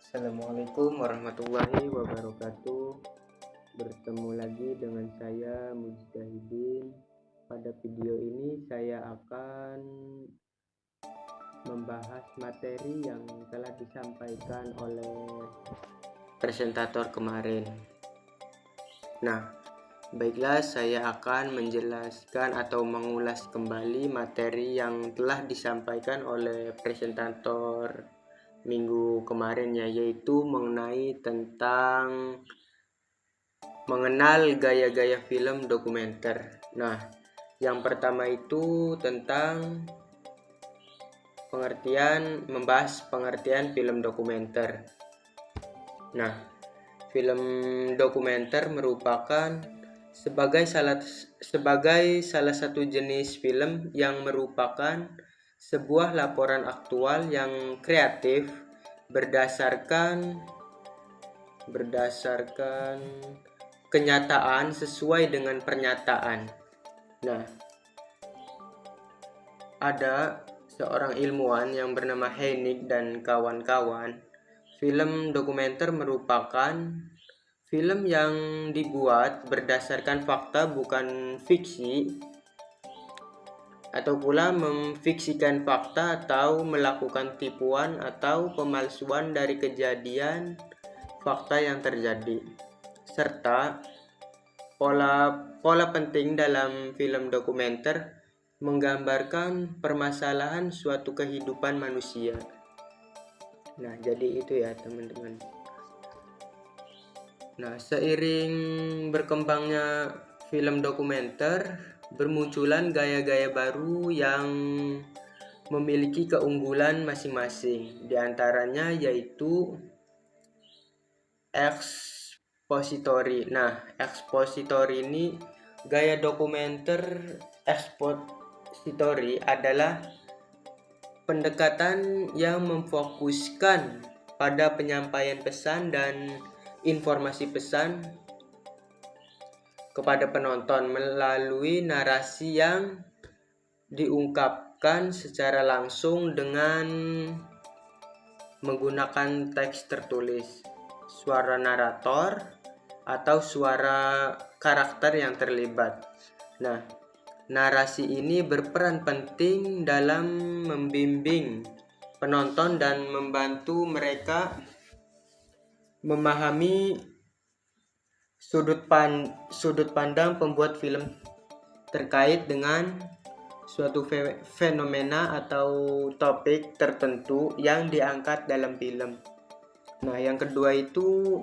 Assalamualaikum warahmatullahi wabarakatuh. Bertemu lagi dengan saya Mujtahidin. Pada video ini saya akan membahas materi yang telah disampaikan oleh presentator kemarin. Nah, baiklah, saya akan menjelaskan atau mengulas kembali materi yang telah disampaikan oleh presentator minggu kemarin, yaitu mengenai tentang mengenal gaya-gaya film dokumenter. Nah, yang pertama itu tentang membahas pengertian film dokumenter. Nah, film dokumenter merupakan sebagai salah satu jenis film yang merupakan sebuah laporan aktual yang kreatif berdasarkan kenyataan sesuai dengan pernyataan. Nah, ada seorang ilmuwan yang bernama Heinig dan kawan-kawan. Film dokumenter merupakan film yang dibuat berdasarkan fakta, bukan fiksi, atau pula memfiksikan fakta atau melakukan tipuan atau pemalsuan dari kejadian fakta yang terjadi. Serta pola penting dalam film dokumenter menggambarkan permasalahan suatu kehidupan manusia. Nah, jadi itu ya teman-teman. Nah, seiring berkembangnya film dokumenter, bermunculan gaya-gaya baru yang memiliki keunggulan masing-masing. Di antaranya yaitu expository. Nah, expository ini gaya dokumenter expository adalah pendekatan yang memfokuskan pada penyampaian pesan dan informasi pesan kepada penonton melalui narasi yang diungkapkan secara langsung dengan menggunakan teks tertulis, suara narator, atau suara karakter yang terlibat. Nah, narasi ini berperan penting dalam membimbing penonton dan membantu mereka memahami sudut pandang pembuat film terkait dengan suatu fenomena atau topik tertentu yang diangkat dalam film. Nah, yang kedua itu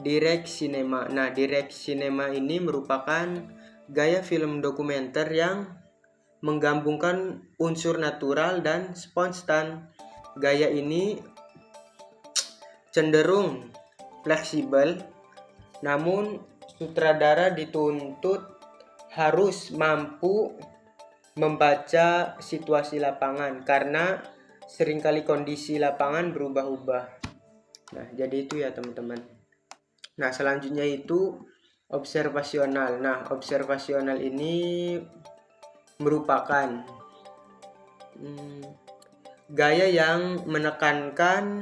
direct cinema. Nah, direct cinema ini merupakan gaya film dokumenter yang menggabungkan unsur natural dan spontan. Gaya ini cenderung fleksibel, namun sutradara dituntut harus mampu membaca situasi lapangan karena seringkali kondisi lapangan berubah-ubah. Nah, jadi itu ya teman-teman. Nah, selanjutnya itu observasional. Nah, observasional ini merupakan gaya yang menekankan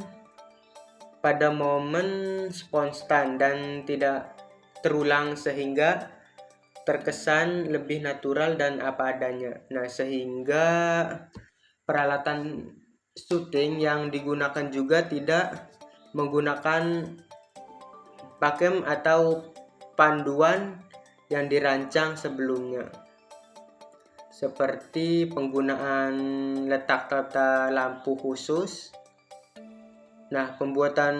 pada momen spontan dan tidak terulang sehingga terkesan lebih natural dan apa adanya. Nah, sehingga peralatan syuting yang digunakan juga tidak menggunakan pakem atau panduan yang dirancang sebelumnya, seperti penggunaan letak tata lampu khusus. Nah, pembuatan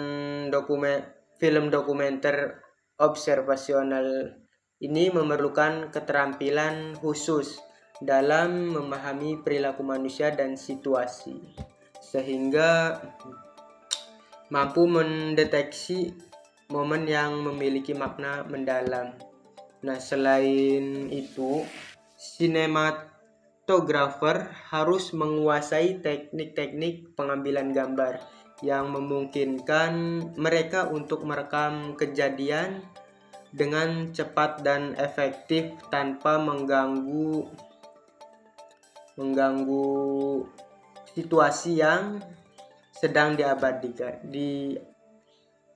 film dokumenter observasional ini memerlukan keterampilan khusus dalam memahami perilaku manusia dan situasi, sehingga mampu mendeteksi momen yang memiliki makna mendalam. Nah, selain itu, sinematografer harus menguasai teknik-teknik pengambilan gambar yang memungkinkan mereka untuk merekam kejadian dengan cepat dan efektif tanpa mengganggu situasi yang sedang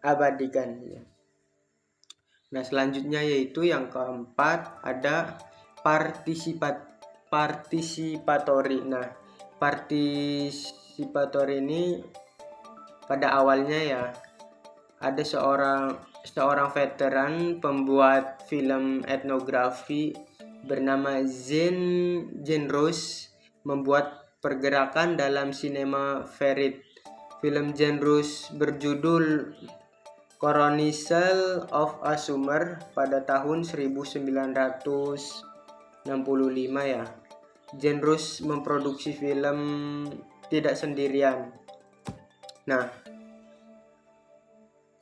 abadikan. Nah, selanjutnya yaitu yang keempat ada partisipatori. Nah, partisipatori ini pada awalnya ya ada seorang veteran pembuat film etnografi bernama Jean Rose membuat pergerakan dalam sinema Ferit. Film Jean Rose berjudul Chronicle of a Summer pada tahun 1965 ya. Jean Rose memproduksi film tidak sendirian. Nah,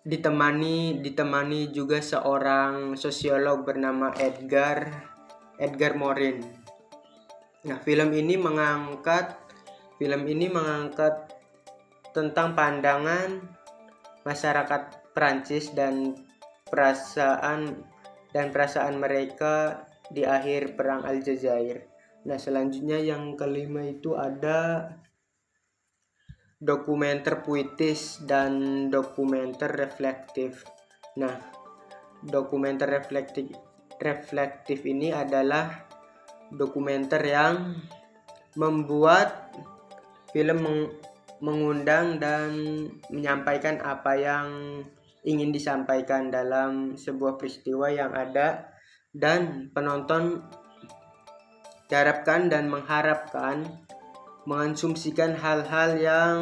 ditemani juga seorang sosiolog bernama Edgar Morin. Nah, film ini mengangkat tentang pandangan masyarakat Prancis dan perasaan mereka di akhir perang Aljazair. Nah, selanjutnya yang kelima itu ada dokumenter puitis dan dokumenter reflektif. Nah, dokumenter reflektif ini adalah dokumenter yang membuat film mengundang dan menyampaikan apa yang ingin disampaikan dalam sebuah peristiwa yang ada, dan penonton diharapkan dan mengharapkan mengasumsikan hal-hal yang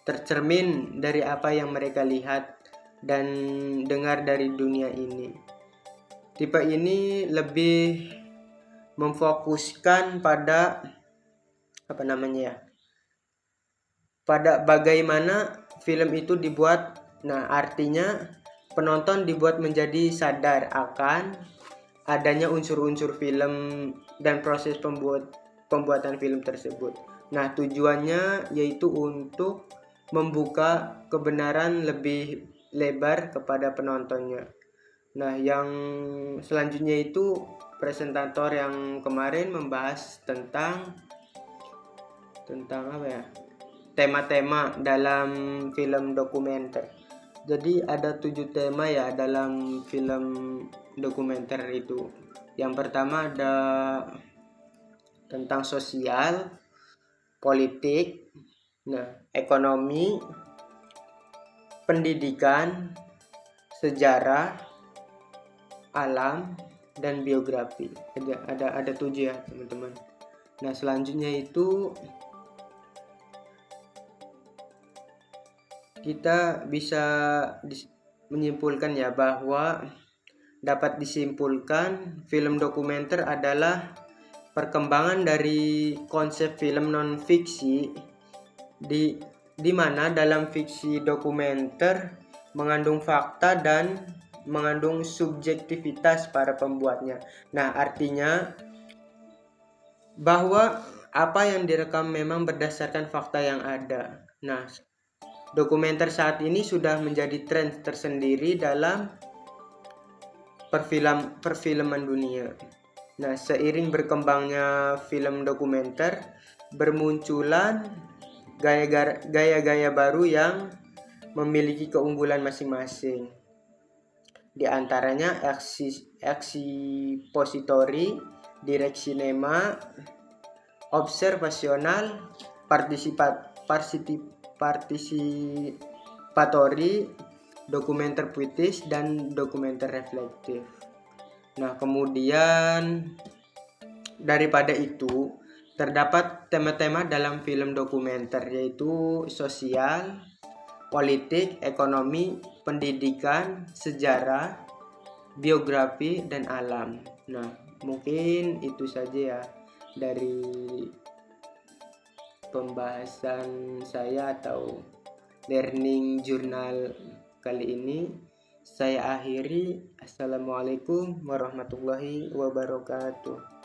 tercermin dari apa yang mereka lihat dan dengar dari dunia ini. Tipe ini lebih memfokuskan pada pada bagaimana film itu dibuat. Nah, artinya penonton dibuat menjadi sadar akan adanya unsur-unsur film dan proses pembuatan film tersebut. Nah, tujuannya yaitu untuk membuka kebenaran lebih lebar kepada penontonnya. Nah, yang selanjutnya itu presentator yang kemarin membahas tentang tema-tema dalam film dokumenter. Jadi ada 7 tema ya dalam film dokumenter itu. Yang pertama ada tentang sosial, politik, ekonomi, pendidikan, sejarah, alam, dan biografi. Ada 7 ya teman-teman. Nah, selanjutnya itu kita bisa menyimpulkan ya bahwa dapat disimpulkan film dokumenter adalah perkembangan dari konsep film non fiksi di mana dalam fiksi dokumenter mengandung fakta dan mengandung subjektivitas para pembuatnya. Nah, artinya bahwa apa yang direkam memang berdasarkan fakta yang ada. Nah, dokumenter saat ini sudah menjadi tren tersendiri dalam perfilman dunia. Nah, seiring berkembangnya film dokumenter, bermunculan gaya-gaya baru yang memiliki keunggulan masing-masing. Di antaranya ekspositori, direksi sinema, observasional, partisipatori, dokumenter puitis, dan dokumenter reflektif. Nah, kemudian daripada itu terdapat tema-tema dalam film dokumenter yaitu sosial, politik, ekonomi, pendidikan, sejarah, biografi, dan alam. Nah, mungkin itu saja ya dari pembahasan saya atau learning journal kali ini. Saya akhiri. Assalamualaikum warahmatullahi wabarakatuh.